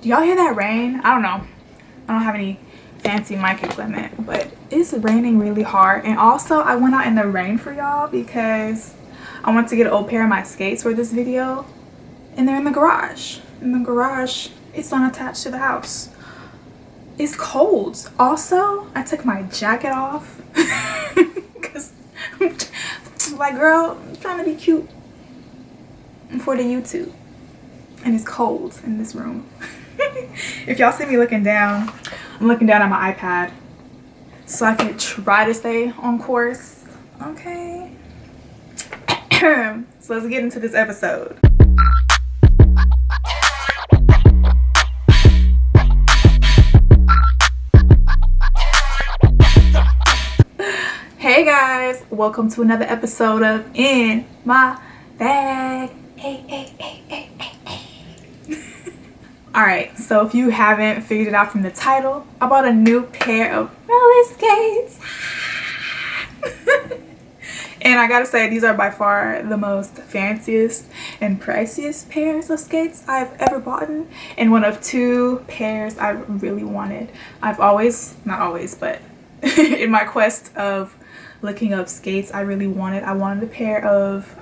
Do y'all hear that rain? I don't know. I don't have any fancy mic equipment, but it's raining really hard. And also I went out in the rain for y'all because I want to get an old pair of my skates for this video, and they're in the garage. In the garage, it's unattached to the house. It's cold. Also, I took my jacket off because like, girl, I'm trying to be cute for the YouTube, and it's cold in this room. If y'all see me looking down, I'm looking down at my iPad so I can try to stay on course. Okay. So let's get into this episode. Hey guys, welcome to another episode of In My Bag. Hey. Alright, so if you haven't figured it out from the title, I bought a new pair of roller skates. And I gotta say, these are by far the most fanciest and priciest pairs of skates I've ever bought, and one of two pairs I really wanted. Not always, but in my quest of looking up skates, I wanted a pair of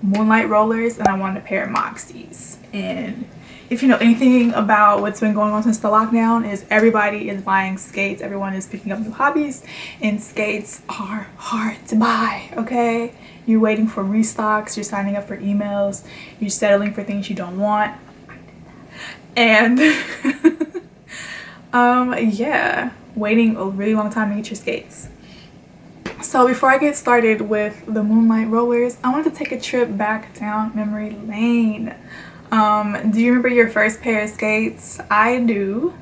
Moonlight Rollers, and I wanted a pair of Moxies. And if you know anything about what's been going on since the lockdown, is everybody is buying skates. Everyone is picking up new hobbies, and skates are hard to buy, okay? You're waiting for restocks, you're signing up for emails, you're settling for things you don't want. And yeah, waiting a really long time to get your skates. So before I get started with the Moonlight Rollers, I wanted to take a trip back down memory lane. Do you remember your first pair of skates? I do.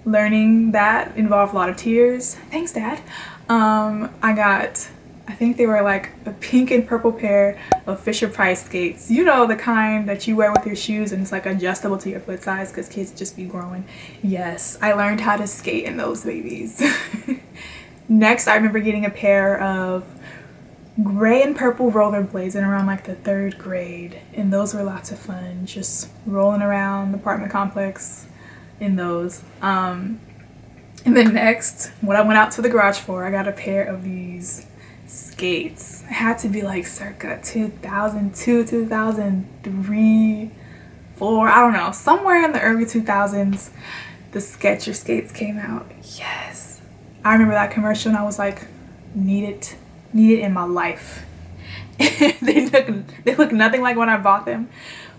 Learning that involved a lot of tears. Thanks, Dad. I think they were like a pink and purple pair of Fisher-Price skates. You know, the kind that you wear with your shoes and it's like adjustable to your foot size because kids just be growing. Yes, I learned how to skate in those babies. Next, I remember getting a pair of gray and purple rollerblades in around like the 3rd grade, and those were lots of fun, just rolling around the apartment complex in those. And then next, what I went out to the garage for, I got a pair of these skates. It had to be like circa 2002, 2003, 4, I don't know, somewhere in the early 2000s, the Skechers skates came out. Yes, I remember that commercial and I was like, need it in my life. they look nothing like when I bought them,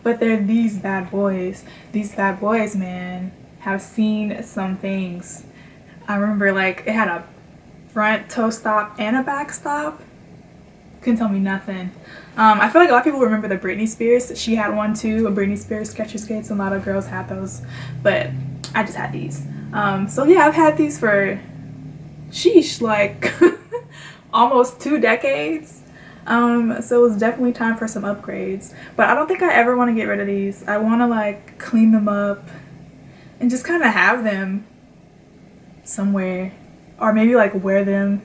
but they're these bad boys. These bad boys, man, have seen some things. I remember like it had a front toe stop and a back stop. Couldn't tell me nothing. I feel like a lot of people remember the Britney Spears. She had one too, a Britney Spears Skechers skates. A lot of girls had those, but I just had these. So yeah, I've had these for sheesh, like almost 2 decades. So it was definitely time for some upgrades, but I don't think I ever want to get rid of these. I want to like clean them up and just kind of have them somewhere, or maybe like wear them,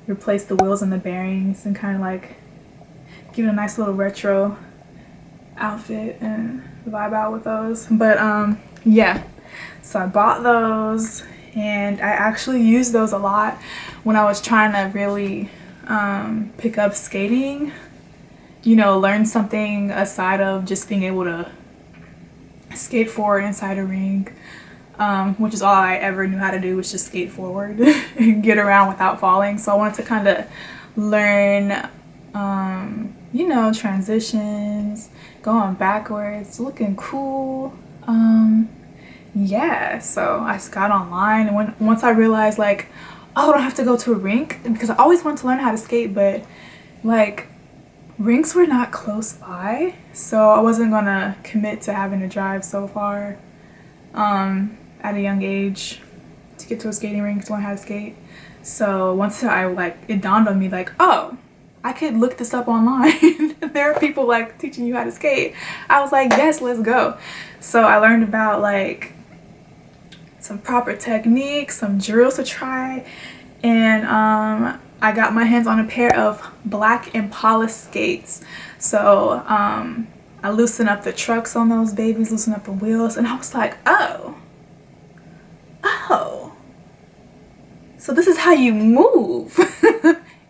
replace the wheels and the bearings, and kind of like give it a nice little retro outfit and vibe out with those. But yeah, so I bought those, and I actually used those a lot when I was trying to really pick up skating, you know, learn something aside of just being able to skate forward inside a ring, which is all I ever knew how to do, was just skate forward and get around without falling. So I wanted to kind of learn, you know, transitions, going backwards, looking cool. Yeah, so I just got online, and once I realized like, oh, I don't have to go to a rink, because I always wanted to learn how to skate, but like rinks were not close by, so I wasn't gonna commit to having to drive so far at a young age to get to a skating rink to learn how to skate. So once it dawned on me like, oh, I could look this up online. There are people like teaching you how to skate. I was like, yes, let's go. So I learned about like some proper techniques, some drills to try, and I got my hands on a pair of black Impala skates. So I loosen up the trucks on those babies, loosen up the wheels, and I was like, oh, so this is how you move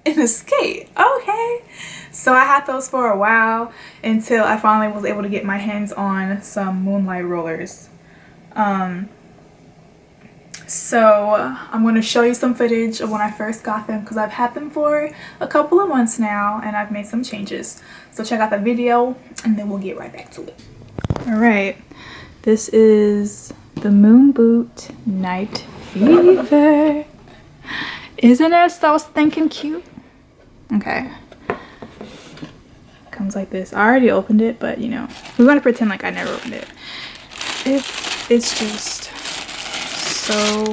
in a skate. Okay. So I had those for a while until I finally was able to get my hands on some Moonlight Rollers. So I'm going to show you some footage of when I first got them, because I've had them for a couple of months now and I've made some changes. So check out the video and then we'll get right back to it. Alright, this is the Moon Boot Night Fever. Isn't it so stinking cute? Okay. Comes like this. I already opened it, but you know, we're going to pretend like I never opened it. It's just so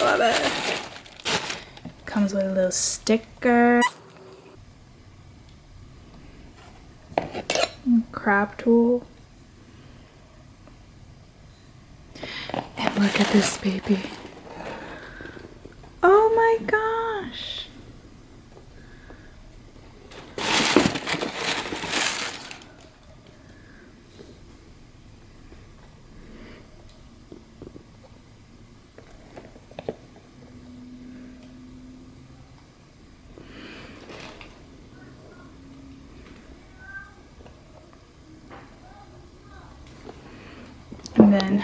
love it. Comes with a little sticker, crab tool, and look at this baby. Oh my gosh. And then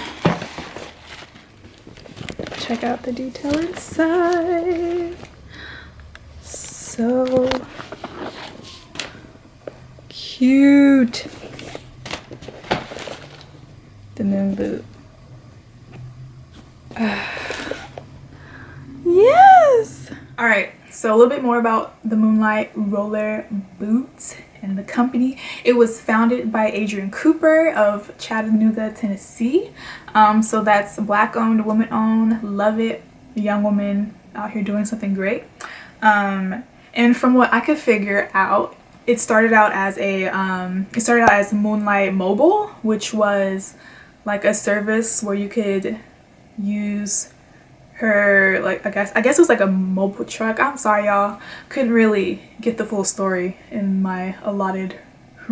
check out the detail inside. So cute. The Moon Boot. Yes! Alright, so a little bit more about the Moonlight Roller boots and the company. It was founded by Adrian Cooper of Chattanooga, Tennessee. So that's Black owned, woman owned. Love it. A young woman out here doing something great. And from what I could figure out, it started out as Moonlight Mobile, which was like a service where you could use her, like, I guess it was like a mobile truck. I'm sorry y'all, couldn't really get the full story in my allotted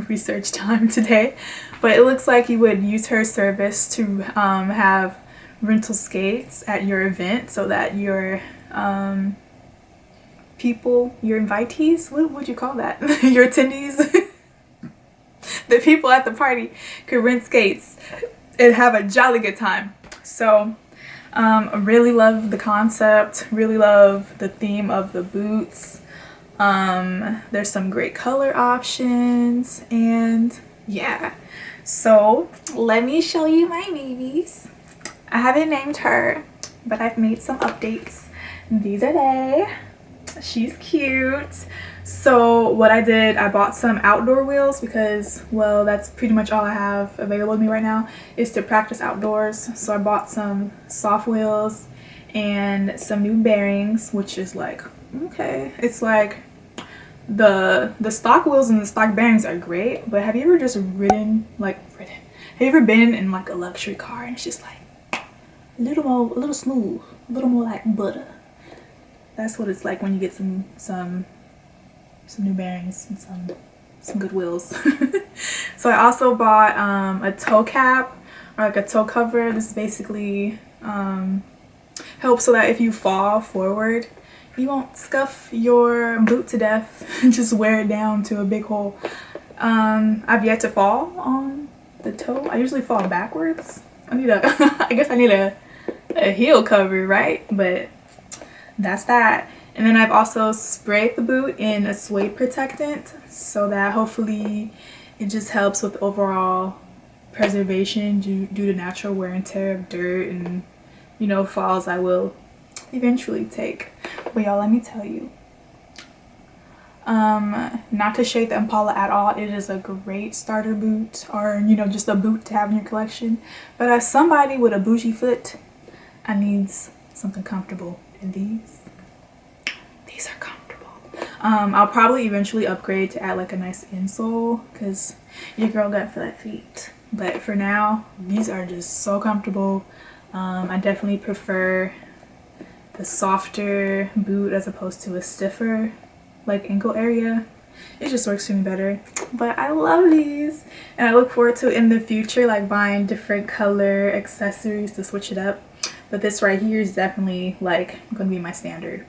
research time today, but it looks like you would use her service to have rental skates at your event so that your people, your invitees, what would you call that? Your attendees, the people at the party could rent skates and have a jolly good time. So I really love the concept, really love the theme of the boots. There's some great color options, and yeah. So let me show you my babies. I haven't named her, but I've made some updates. These are they. She's cute. So what I did, I bought some outdoor wheels because, well, that's pretty much all I have available to me right now is to practice outdoors. So I bought some soft wheels and some new bearings, which is like, okay, it's like the stock wheels and the stock bearings are great, but have you ever just have you ever been in like a luxury car and it's just like a little smooth, a little more like butter? That's what it's like when you get some new bearings and some good wheels. So I also bought a toe cap, or like a toe cover. This basically helps so that if you fall forward, you won't scuff your boot to death and just wear it down to a big hole. I've yet to fall on the toe. I usually fall backwards. I guess I need a heel cover, right? But that's that. And then I've also sprayed the boot in a suede protectant so that hopefully it just helps with overall preservation due to natural wear and tear of dirt and, you know, falls I will eventually take. But y'all, let me tell you, not to shade the Impala at all, it is a great starter boot, or, you know, just a boot to have in your collection. But as somebody with a bougie foot, I need something comfortable, and these are comfortable. I'll probably eventually upgrade to add like a nice insole because your girl got flat feet. But for now, these are just so comfortable. I definitely prefer the softer boot as opposed to a stiffer like ankle area. it just works for me better. But I love these, and I look forward to in the future like buying different color accessories to switch it up. But this right here is definitely like gonna be my standard.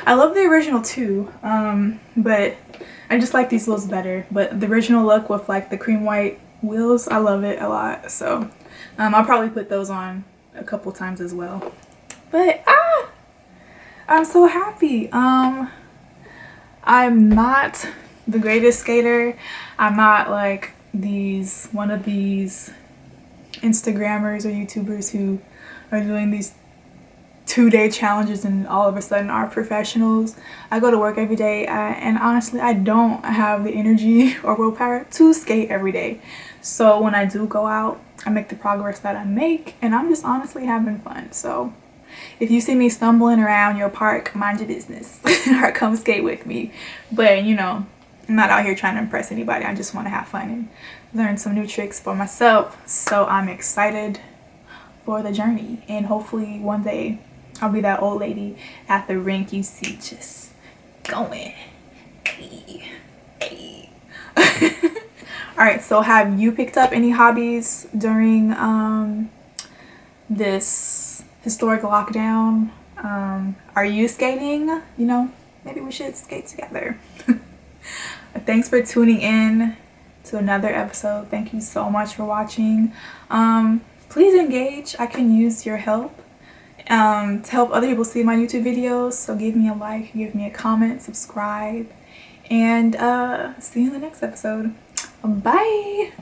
I love the original too, but I just like these wheels better. But the original look with like the cream white wheels, I love it a lot. So I'll probably put those on a couple times as well. But I'm so happy. I'm not the greatest skater. I'm not like one of these Instagrammers or YouTubers who are doing these 2-day challenges and all of a sudden are professionals. I go to work every day, and honestly I don't have the energy or willpower to skate every day. So when I do go out, I make the progress that I make, and I'm just honestly having fun. So if you see me stumbling around your park, mind your business or come skate with me. But you know, I'm not out here trying to impress anybody. I just want to have fun and learn some new tricks for myself. So I'm excited for the journey, and hopefully one day I'll be that old lady at the rink you see just going. Hey, hey. Alright, so have you picked up any hobbies during this historic lockdown? Are you skating? You know, maybe we should skate together. Thanks for tuning in to another episode. Thank you so much for watching. Please engage. I can use your help to help other people see my YouTube videos. So give me a like, give me a comment, subscribe, and see you in the next episode. Bye.